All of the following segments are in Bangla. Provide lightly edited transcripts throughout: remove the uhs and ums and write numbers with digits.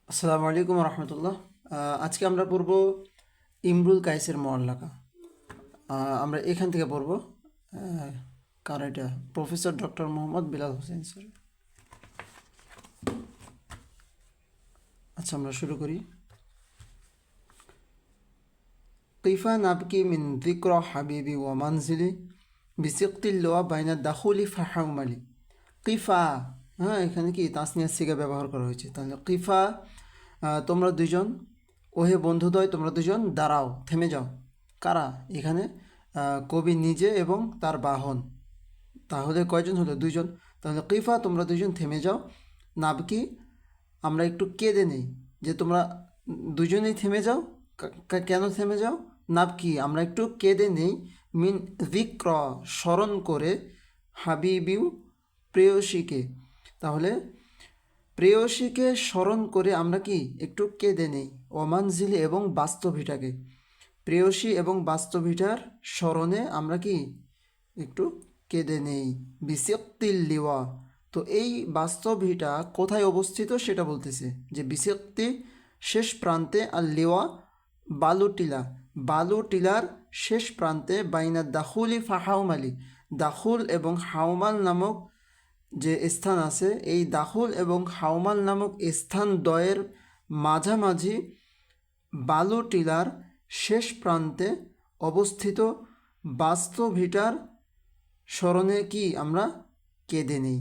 আসসালামু আলাইকুম রহমতুল্লাহ। আজকে আমরা পড়ব ইমরুল কায়েসের মওয়াল্লাকা। আমরা এখান থেকে পড়ব। কার এটা? Professor doctor Mohammad Bilal Hossain sir. আচ্ছা, আমরা শুরু করি। কিফা নাবকি মিন যিকরা হাবিবি ওয়া মানজিলি বিসিকতিল লোয়া বাইনা দাখুলি ফাহাউমালি। কিফা, হ্যাঁ, এখানে কি তাসনিয়ার সিগা ব্যবহার করা হয়েছে। তাহলে কিফা, তোমরা দুজন, ওহে বন্ধুদ্বয় তোমরা দুজন দাঁড়াও, থেমে যাও। কারা এখানে? কবি নিজে এবং তার বাহন। তাহলে কয়জন হলো? দুইজন। তাহলে কিফা, তোমরা দুজন থেমে যাও। নাবকি, আমরা একটু কেঁদে নেই। যে তোমরা দুজনেই থেমে যাও। কেন থেমে যাও? নাবকি, আমরা একটু কেঁদে নেই। মিন যিক্র, স্মরণ করে। হাবিবিউ, প্রেয়সীকে। তাহলে প্রেয়সীকে স্মরণ করে আমরা কি একটু কেঁদে নেই। অমানজিলি, এবং বাস্তবিটাকে। প্রেয়সী এবং বাস্তবিটার স্মরণে আমরা কি একটু কেঁদে নেই। বিসিক্তিল লিওয়া, তো এই বাস্তবিটা কোথায় অবস্থিত সেটা বলতেছে। যে বিসিক্তি, শেষ প্রান্তে, আর লিওয়া, বালুটিলা, বালুটিলার শেষ প্রান্তে, বাইনা দাখুলি ফাহাউমালি, দাখুল এবং হাউমাল নামক যে স্থান আছে, এই দাখুল এবং হাউমাল নামক স্থান দ্বয়ের মাঝামাঝি বালু টিলার শেষ প্রান্তে অবস্থিত বাস্তভিটার স্মরণে কি আমরা কেঁদে নেই।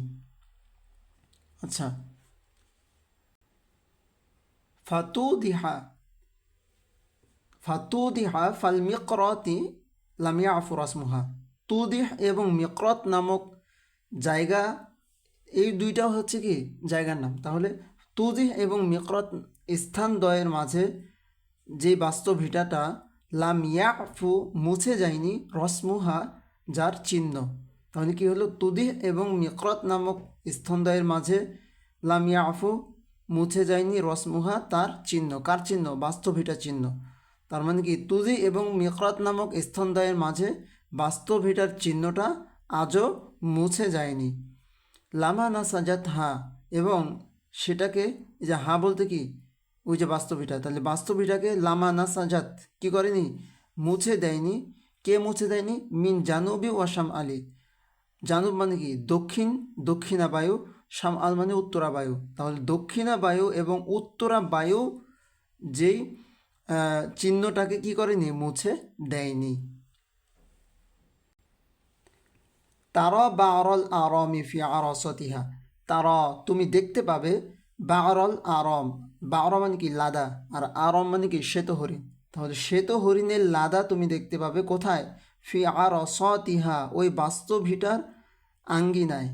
আচ্ছা, ফাতুদিহা, ফাতুদিহা ফাল মিকরতি লামিয়া আফুরাসমুহা। তুদিহ এবং মিকরত নামক জায়গা, এই দুইটা হচ্ছে কি জায়গার নাম। তাহলে তুদিহ এবং মিকরত স্থান দ্বয়ের মাঝে যে বাস্তবিটাটা, লাম ইয়াফু, মুছে যায়নি, রসমুহা, যার চিহ্ন। তাহলে কি হলো? তুদিহ এবং মিকরত নামক স্থানদ্বয়ের মাঝে লাম ইয়াফু, মুছে যায়নি, রসমুহা, তার চিহ্ন। কার চিহ্ন? বাস্তবিটা চিহ্ন। তার মানে কি তুদি এবং মিকরত নামক স্থানদ্বয়ের মাঝে বাস্তবিটার চিহ্নটা আজও মুছে যায়নি। লামা না সাজাত হা, এবং সেটাকে, এই যে হা বলতে কি ওই যে বাস্তবিটা, তাহলে বাস্তবিটাকে লামা না সাজাত কি করেনি? মুছে দেয়নি। কে মুছে দেয়নি? মিন জানুবি ওয়াসাম আলী। জানুব মানে কি দক্ষিণ, দক্ষিণা বায়ু। শাম আল মানে উত্তরা বায়ু। তাহলে দক্ষিণা বায়ু এবং উত্তরা বায়ু যেই চিহ্নটাকে কি করেনি? মুছে দেয়নি। তারা বারল আরমি ফি আরসতিহা, তারা তুমি দেখতে পাবে, বারল আরম, বার মানে কি লাদা, আর আরম মানে কি শ্বেত হরিণ। তাহলে শ্বেত হরিণের লাদা তুমি দেখতে পাবে কোথায়? ফি আরসতিহা, ওই বাস্তভিটার আঙ্গিনায়।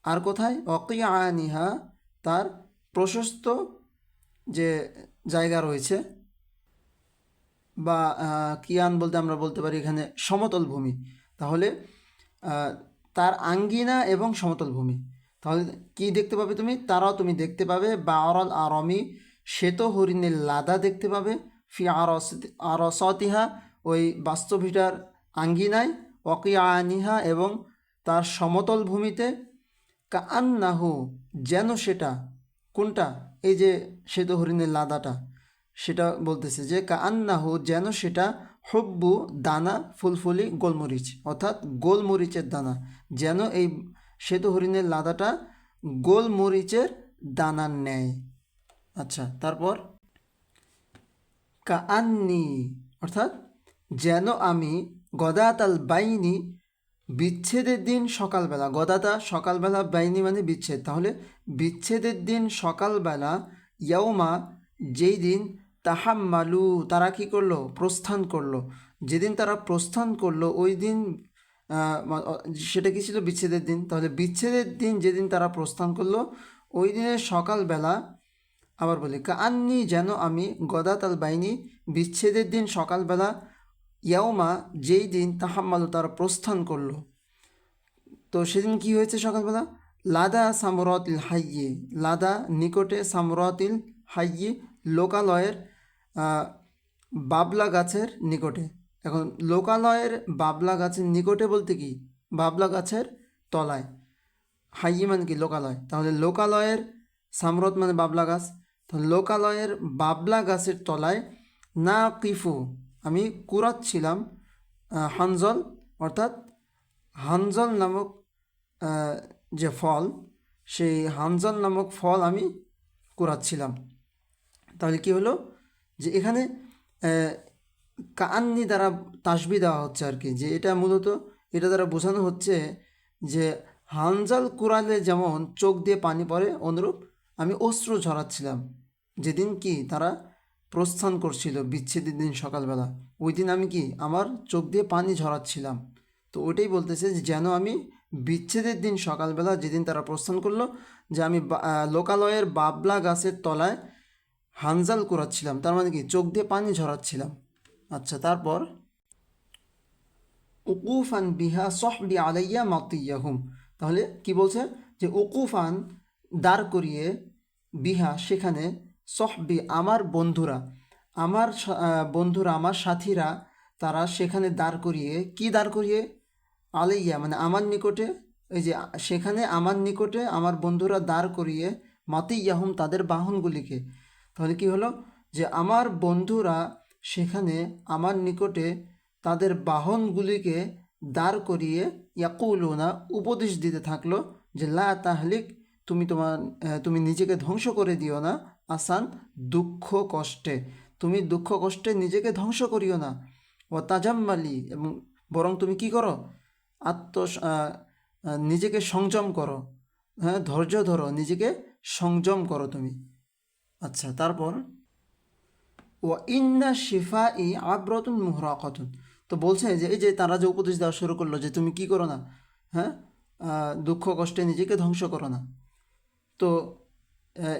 আর কোথায়? অকিয়ানিহা, তার প্রশস্ত যে জায়গা রয়েছে, বা কিয়ান বলতে আমরা বলতে পারি এখানে সমতল ভূমি। তাহলে আহ, তার আঙ্গিনা এবং সমতল ভূমি। তাহলে কি দেখতে পাবে তুমি? তারাও তুমি দেখতে পাবে বারল আরমি, শ্বেত হরিণের লাদা দেখতে পাবে। ফি আরসতিহা, ওই বাস্তবিটার আঙ্গিনায়। অকিয়ানিহা, এবং তার সমতল ভূমিতে। কাআন্নাহু, যেন সেটা, কোনটা? এই যে শ্বেত হরিণের লাদাটা, সেটা বলতেছে যে কাআন্নাহু, যেন সেটা, হুব্বু, দানা, ফুলফুলি, গোলমরিচ, অর্থাৎ গোলমরিচের দানা। যেন এই শ্বেত হরিণের লাদাটা গোলমরিচের দানার ন্যায়। আচ্ছা, তারপর কাআন্নি, অর্থাৎ যেন আমি, গদাতাল বাইনি, বিচ্ছেদের দিন সকালবেলা। গদাতা সকালবেলা, বাইনি মানে বিচ্ছেদ। তাহলে বিচ্ছেদের দিন সকালবেলা, ইয়াউমা, যেই দিন, তাহাম্মালু, তারা কি করলো? প্রস্থান করলো। যেদিন তারা প্রস্থান করলো ওই দিন, সেটা কি ছিল? বিচ্ছেদের দিন। তাহলে বিচ্ছেদের দিন যেদিন তারা প্রস্থান করলো ওই দিনের সকালবেলা। আবার বলি, কাআন্নি, যেন আমি, গদাত আল বাইনি, বিচ্ছেদের দিন সকালবেলা, ইয়াউমা, যেই দিন, তাহাম্মালু, তারা প্রস্থান করলো। তো সেদিন কি হয়েছে সকালবেলা? লাদা সামরাতিল হাইয়ে, লাদা নিকটে, সামরাতিল হাইয়ে লোকালয়ের, বাবলা গাছের নিকটে। এখন লোকালয়ের বাবলা গাছের নিকটে বলতে কি? বাবলা গাছের তলায়। হাইয়ে মানে কি? লোকালয়। তাহলে লোকালয়ের, সামরত মানে বাবলা গাছ। তো লোকালয়ের বাবলা গাছের তলায় না কিফু আমি কুড়াচ্ছিলাম হানজল, অর্থাৎ হানজল নামক যে ফল, সেই হানজল নামক ফল আমি কুড়াচ্ছিলাম। তাহলে কি হলো যে এখানে কান্নি দ্বারা তাসবি দেওয়া হচ্ছে আর কি, যে এটা মূলত এটা দ্বারা বোঝানো হচ্ছে যে হানজাল কুড়ালে যেমন চোখ দিয়ে পানি পড়ে, অনুরূপ আমি অশ্রু ঝরাচ্ছিলাম যেদিন কি তারা প্রস্থান করছিল বিচ্ছেদের দিন সকালবেলা, ওই দিন আমি কি আমার চোখ দিয়ে পানি ঝরাচ্ছিলাম। তো ওইটাই বলতেছে যে যেন আমি বিচ্ছেদের দিন সকালবেলা যেদিন তারা প্রস্থান করলো, যে আমি লোকালয়ের বাবলা গাছের তলায় হানজাল কুড়াচ্ছিলাম, তার মানে কি চোখ দিয়ে পানি ঝরাচ্ছিলাম। আচ্ছা, তারপর উকুফান বিহা সহবি আলাইয়া মাতিয়াহুম, তাহলে কি বলছে যে উকুফান দাঁড় করিয়ে, বিহা সেখানে, সহবি আমার বন্ধুরা, আমার বন্ধুরা আমার সাথীরা, তারা সেখানে দাঁড় করিয়ে, কি দাঁড় করিয়ে, আলাইয়া মানে আমার নিকটে, এই যে সেখানে আমার নিকটে আমার বন্ধুরা দাঁড় করিয়ে, মাতিয়াহুম তাদের বাহনগুলিকে। তাহলে কি হলো যে আমার বন্ধুরা সেখানে আমার নিকটে তাদের বাহনগুলিকে দাঁড় করিয়ে ইয়াকুলুনা উপদেশ দিতে থাকলো যে লা তাহলিক তুমি নিজেকে ধ্বংস করে দিও না, আসান দুঃখ কষ্টে, তুমি দুঃখ কষ্টে নিজেকে ধ্বংস করিও না, ও তাজাম্মালি এবং বরং তুমি কি করো, নিজেকে সংযম করো, হ্যাঁ ধৈর্য ধরো, নিজেকে সংযম করো তুমি। আচ্ছা, তারপর ও ইন্না শিফা ই আব্রতুন মুহরাকাতুন, তো বলছে যে এই যে তারা যে উপদেশ দেওয়া শুরু করলো যে তুমি কি করো না, হ্যাঁ দুঃখ কষ্টে নিজেকে ধ্বংস করো না। তো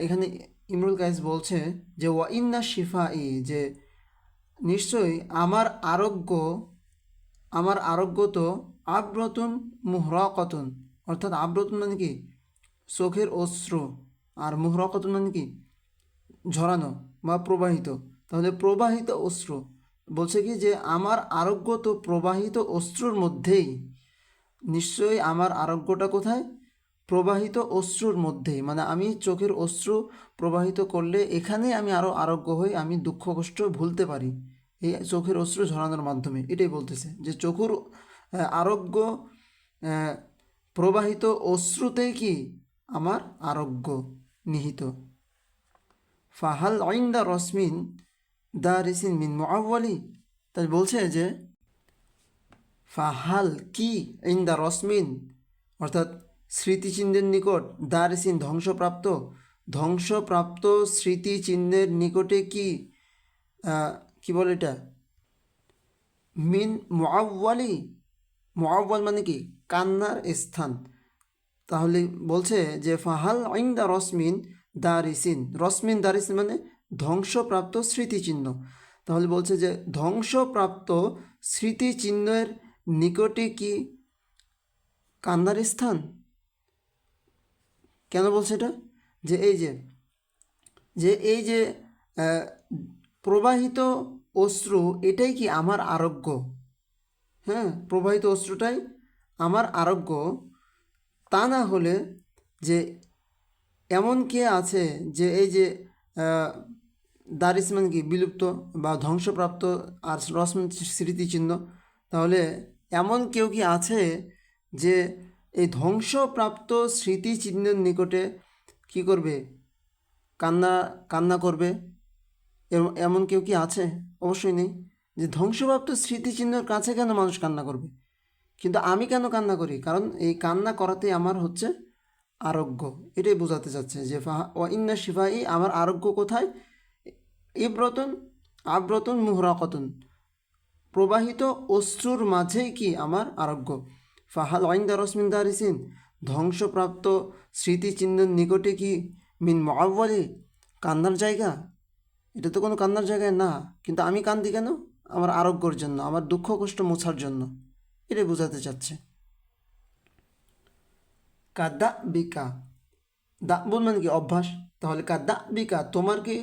এখানে ইমরুল কাইস বলছে যে ওয়া ইন্না শিফা ই, যে নিশ্চয়ই আমার আরোগ্য তো আব্রতুন মুহরাকাতুন, অর্থাৎ আব্রতুন মানে কি চোখের অশ্রু, আর মুহরাকাতুন মানে কি ঝরানো বা প্রবাহিত। তাহলে প্রবাহিত অশ্রু বলছে কি যে আমার আরোগ্য তো প্রবাহিত অশ্রুর মধ্যেই, নিশ্চয়ই আমার আরোগ্যটা কোথায়, প্রবাহিত অশ্রুর মধ্যেই, মানে আমি চোখের অশ্রু প্রবাহিত করলে এখানে আমি আরও আরোগ্য হই, আমি দুঃখ কষ্ট ভুলতে পারি এই চোখের অশ্রু ঝরানোর মাধ্যমে। এটাই বলতেছে যে চোখের আরোগ্য প্রবাহিত অশ্রুতেই কি আমার আরোগ্য নিহিত। ফাহাল আইন্দা রসমিন দা রিসিন মিন মুআওয়ালি, তাই বলছে যে ফাহাল কি ইন্দা রসমিন, অর্থাৎ স্মৃতিচিহ্নের নিকট, দা রিসিন ধ্বংসপ্রাপ্ত স্মৃতিচিহ্নের নিকটে কি কি বলে এটা, মিন মুআওয়ালি, মুআওয়াল মানে কি কান্নার স্থান। তাহলে বলছে যে ফাহাল ইন্দা রসমিন দারিসিন, রসমিন দারিসিন মানে ধ্বংসপ্রাপ্ত স্মৃতিচিহ্ন। তাহলে বলছে যে ধ্বংসপ্রাপ্ত স্মৃতিচিহ্নের নিকটে কি কান্নার স্থান। কেন বলছে এটা, যে এই যে প্রবাহিত অশ্রু এটাই কি আমার আরোগ্য, হ্যাঁ প্রবাহিত অশ্রুটাই আমার আরোগ্য। তা না হলে যে এমন কে আছে যে এই যে দারিসমান কি বিলুপ্ত বা ধ্বংসপ্রাপ্ত, আর রসমান স্মৃতিচিহ্ন, তাহলে এমন কেউ কি আছে যে এই ধ্বংসপ্রাপ্ত স্মৃতিচিহ্নের নিকটে কি করবে, কান্না করবে, এমন কেউ কি আছে? অবশ্যই নেই। যে ধ্বংসপ্রাপ্ত স্মৃতিচিহ্নের কাছে কেন মানুষ কান্না করবে, কিন্তু আমি কেন কান্না করি, কারণ এই কান্না করাতে আমার হচ্ছে আরোগ্য। এটাই বোঝাতে চাচ্ছে যে ইন্না শিফাই, আমার আরোগ্য কোথায়, আব্রতন মুহরাকতুন, প্রবাহিত অশ্রুর মাঝেই কি আমার আরোগ্য। ফাহাল ওয়াইন্দা রসমিন দারিসিন, ধ্বংসপ্রাপ্ত স্মৃতিচিহ্নের নিকটে কি মিন মুআওয়ালি, কান্নার জায়গা, এটা তো কোনো কান্নার জায়গায় না, কিন্তু আমি কান্দি কেন, আমার আরোগ্যর জন্য, আমার দুঃখ কষ্ট মোছার জন্য। এটাই বোঝাতে চাচ্ছে। কাদা বিকা, দাবুন মানে কি অভ্যাস, তাহলে কাদা বিকা তোমার কি,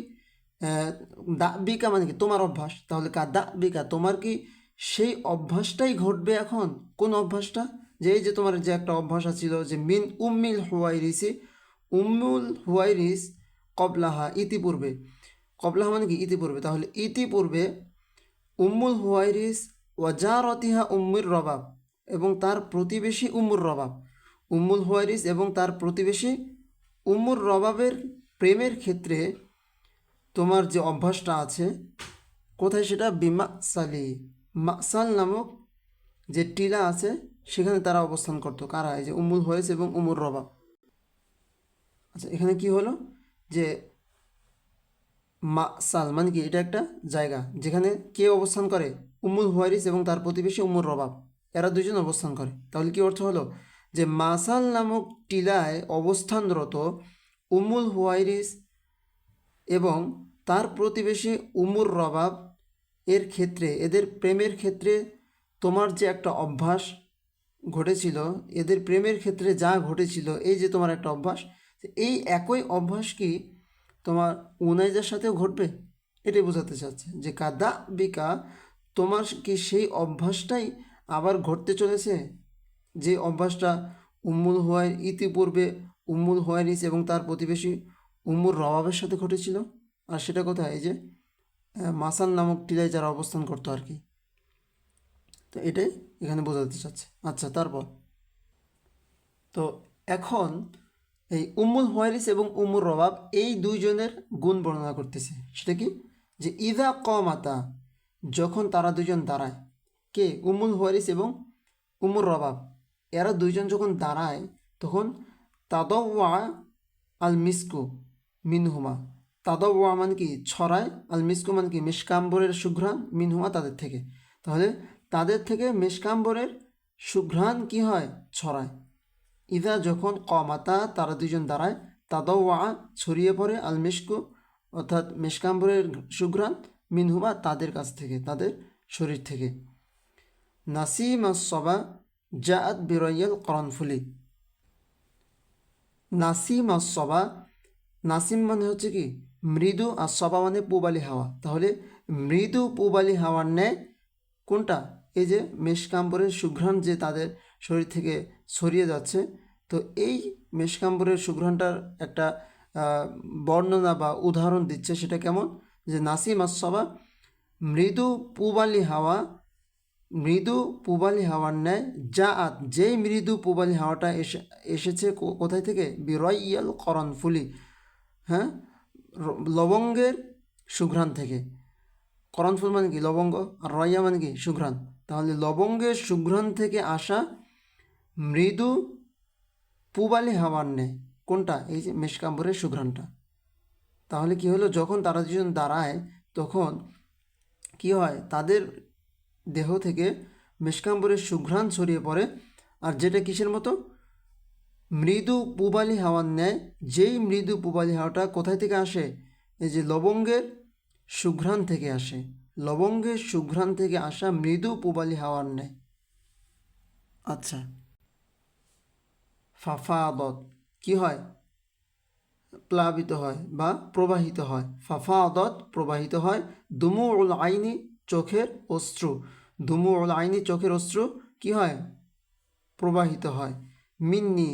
দা বিকা মানে কি তোমার অভ্যাস, তাহলে কাদা বিকা তোমার কি সেই অভ্যাসটাই ঘটবে এখন। কোন অভ্যাসটা, যে এই যে তোমার যে একটা অভ্যাস ছিল যে মিন উম্মিল হুয়াইরিসি, উম্মুল হুয়াইরিস কবলাহা ইতিপূর্বে, কবলাহা মানে কি ইতিপূর্বে, তাহলে ইতিপূর্বে উম্মুল হুয়াইরিস ওয়াজারতিহা উম্মুর রবাব, এবং তার প্রতিবেশী উম্মুর রবাব, উম্মুল হুয়াইরিস এবং তার প্রতিবেশী উম্মুর রবাবের প্রেমের ক্ষেত্রে তোমার যে অভ্যাসটা আছে, কোথায় সেটা, বিমাসালি, মাসাল নামক যে টিলা আছে সেখানে তারা অবস্থান করতো। কারা? এই যে উম্মুল হুয়াইরিস এবং উম্মুর রবাব। আচ্ছা, এখানে কি হলো যে মাসাল মানে কি, এটা একটা জায়গা যেখানে কে অবস্থান করে, উম্মুল হুয়াইরিস এবং তার প্রতিবেশী উম্মুর রবাব, এরা দুজন অবস্থান করে। তাহলে কি অর্থ হলো যে মাসাল নামক টিলায় অবস্থানরত উম্মুল হুয়াইরিস এবং তার প্রতিবেশী উম্মুর রবাব এর ক্ষেত্রে, এদের প্রেমের ক্ষেত্রে তোমার যে একটা অভ্যাস ঘটেছিল, এদের প্রেমের ক্ষেত্রে যা ঘটেছিল, এই যে তোমার একটা অভ্যাস, এই একই অভ্যাস কি তোমার উনাইজার সাথেও ঘটবে, এটাই বোঝাতে চাচ্ছে যে কাদা বিকা, তোমার কি সেই অভ্যাসটাই আবার ঘটতে চলেছে, যে অভ্যাসটা ইতিপূর্বে উম্মুল হুয়াইরিস এবং তার প্রতিবেশী উম্মুর রবাবের সাথে ঘটেছিল। আর সেটা কোথায়? এই যে মাসান নামক টিলায় যারা অবস্থান করতো আর কি। তো এটাই এখানে বোঝাতে চাচ্ছে। আচ্ছা, তারপর তো এখন এই উম্মুল হুয়াইরিস এবং উম্মুর রবাব এই দুইজনের গুণ বর্ণনা করতেছে। সেটা কি? যে ইদা কমাতা, যখন তারা দুজন দাঁড়ায়, কে? উম্মুল হুয়াইরিস এবং উম্মুর রবাব, এরা দুইজন যখন দাঁড়ায় তখন তাদওয়া আল মিসকু মিনহুমা, তাদওয়া মানে কি ছড়ায়, আল মিসকু মানে কি মিশকাম্বরের সুঘ্রাণ, মিনহুমা তাদের থেকে, তাহলে তাদের থেকে মিশকাম্বরের সুঘ্রাণ কি হয়? ছড়ায়। ইদা যখন কমাতা তারা দুজন দাঁড়ায়, তাদওয়া ছড়িয়ে পড়ে, আল মিসকু অর্থাৎ মিশকাম্বরের সুঘ্রাণ, মিনহুমা তাদের কাছ থেকে, তাদের শরীর থেকে। নাসিম সবা জাআত বিরয়াল করনফুলি, নাসিম সবা, নাসিম মানে হচ্ছে কি মৃদু, আর সবা মানে পূবালি হাওয়া, তাহলে মৃদু পূবালি হাওয়ার ন্যায় কোনটা? এই যে মেষকাম্বরের সুঘ্রাণ যে তাদের শরীর থেকে ছড়িয়ে যাচ্ছে, তো এই মেষকাম্বরের সুঘ্রাণটার একটা বর্ণনা বা উদাহরণ দিচ্ছে। সেটা কেমন? যে নাসিম আসবা, মৃদু পূবালি হাওয়া, মৃদু পূবালি হাওয়ার ন্যায়, যেই মৃদু পূবালি হাওয়াটা এসেছে কোথায় থেকে? বিরয়াল করনফুলি, হ্যাঁ, লবঙ্গের সুঘ্রাণ থেকে। করনফুল মানে কি লবঙ্গ, আর রয়া মানে কি সুঘ্রাণ, তাহলে লবঙ্গের সুঘ্রাণ থেকে আসা মৃদু পূবালি হাওয়ার নেয় কোনটা? এই যে মেষকাম্বরের সুঘ্রাণটা। তাহলে কি হলো, যখন তারা দুজন দাঁড়ায় তখন কি হয়? তাদের দেহ থেকে মেষকাম্বরের সুঘ্রাণ ছড়িয়ে পড়ে, আর যেটা কিসের মতো? মৃদু পূবালি হাওয়ার ন্যায়। যেই মৃদু পূবালি হাওয়াটা কোথায় থেকে আসে? এই যে লবঙ্গের সুঘ্রাণ থেকে আসে, লবঙ্গের সুঘ্রাণ থেকে আসা মৃদু পূবালি হাওয়ার ন্যায়। আচ্ছা, ফাফাদত কি হয়? প্লাবিত হয় বা প্রবাহিত হয়। ফাফাদত প্রবাহিত হয়। দুমুউল আইনি চোখের অশ্রু, দুমুউল আইনি চোখের অশ্রু কি হয়? প্রবাহিত হয়। মিন্নি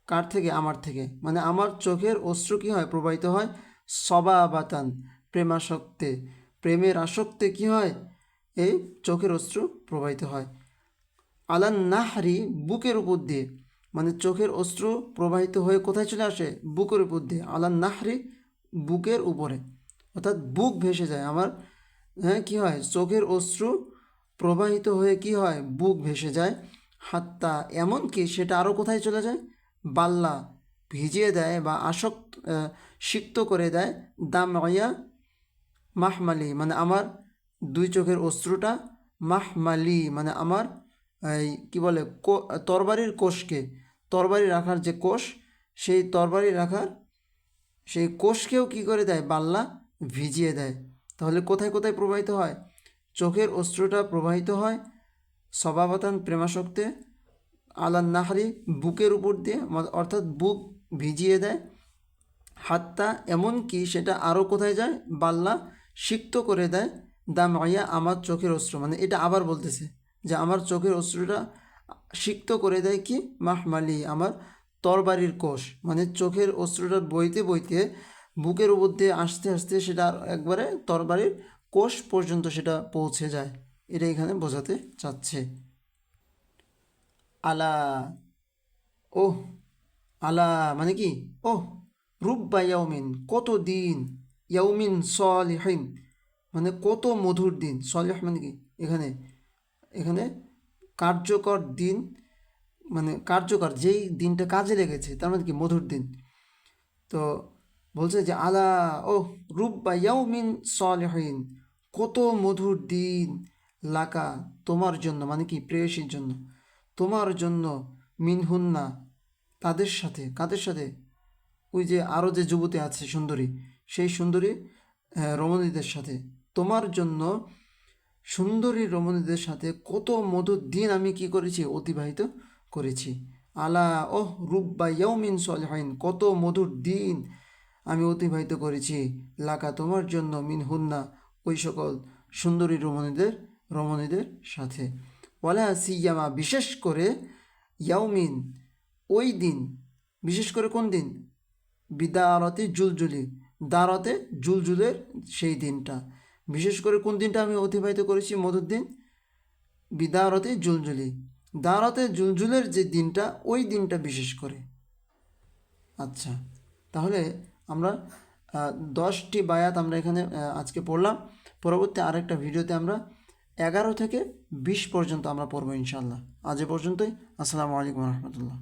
কার থেকে? আমার থেকে, মানে আমার চোখের অশ্রু কি হয়? প্রবাহিত হয়। সবাবাতান প্রেমাসক্তে, প্রেমের আসক্তে কি হয়? এই চোখের অশ্রু প্রবাহিত হয়। আলান নাহরি বুকের উপর দিয়ে, মানে চোখের অশ্রু প্রবাহিত হয়ে কোথায় চলে আসে? বুকের উপর দিয়ে। আলান নাহরি বুকের উপরে, অর্থাৎ বুক ভেসে যায় আমার। হ্যাঁ, কী হয়? চোখের অশ্রু প্রবাহিত হয়ে কি হয়? বুক ভেসে যায়। হাত্তা এমনকি সেটা আরও কোথায় চলে যায়? বাল্লা ভিজিয়ে দেয় বা সিক্ত করে দেয়। দাময়া মাহমালি মানে আমার দুই চোখের অশ্রুটা, মাহমালি মানে আমার এই কী বলে তরবারির কোষকে, তরবারি রাখার যে কোষ, সেই তরবারি রাখার সেই কোষকেও কী করে দেয়? বাল্লা ভিজিয়ে দেয়। তাহলে কোথায় কোথায় প্রবাহিত হয়? চোখের অশ্রুটা প্রবাহিত হয় স্বভাবতান প্রেমাসক্তে, আলান নাহরি বুকের উপর দিয়ে, অর্থাৎ বুক ভিজিয়ে দেয়। হাত্তা এমনকি সেটা আরও কোথায় যায়? বাল্লা সিক্ত করে দেয়। দাম আয়া আমার চোখের অশ্রু, মানে এটা আবার বলতেছে যে আমার চোখের অশ্রুটা সিক্ত করে দেয় কি? মাহমালি আমার তরবারির কোষ, মানে চোখের অশ্রুটা বইতে বইতে বুকের উপর দিয়ে আস্তে আস্তে সেটা একবারে তরবারির কোষ পর্যন্ত সেটা পৌঁছে যায়, এটা এখানে বোঝাতে চাচ্ছে। আলা, ওহ, আলা মানে কি, ওহ, রুব্বা ইয়াউমিন কত দিন, ইয়াউমিন সলিহিন মানে কত মধুর দিন, সলিহ মানে কি, এখানে এখানে কার্যকর দিন, মানে কার্যকর যেই দিনটা কাজে লেগেছে তার মানে কি মধুর দিন। তো বলছে যে আলা, ও রুব্বা ইয়াউমিন সলিহিন কত মধুর দিন, লাকা তোমার জন্য মানে কি প্রেয়সীর জন্য, তোমার জন্য, মিনহুন্না তাদের সাথে, কাদের সাথে, ওই যে আরও যে যুবতী আছে সুন্দরী, সেই সুন্দরী রমণীদের সাথে, তোমার জন্য সুন্দরী রমণীদের সাথে কত মধুর দিন আমি কি করেছি, অতিবাহিত করেছি। আলা, ওহ রুব্বা ইয়াউমিন সলিহিন কত মধুর দিন আমি অতিবাহিত করেছি, লাকা তোমার জন্য, মিন হুন্না ওই সকল সুন্দরী রমণীদের সাথে। ওয়ালা সিয়ামা বিশেষ করে, ইয়াউমিন ওই দিন, বিশেষ করে কোন দিন, বিদারতে জুলজুলি, দারতে জুলজুলের সেই দিনটা, বিশেষ করে কোন দিনটা আমি অতিবাহিত করেছি মধুর দিন, বিদারতে জুলজুলি, দারতে জুলজুলের যে দিনটা ওই দিনটা বিশেষ করে। আচ্ছা, তাহলে আমরা 10টি বায়াত আমরা এখানে আজকে পড়লাম। পরবর্তী আরেকটা ভিডিওতে আমরা 11 থেকে 20 পর্যন্ত আমরা পড়বো ইনশাল্লাহ। আজ এ পর্যন্তই। আসসালামু আলাইকুম রহমতুল্লাহ।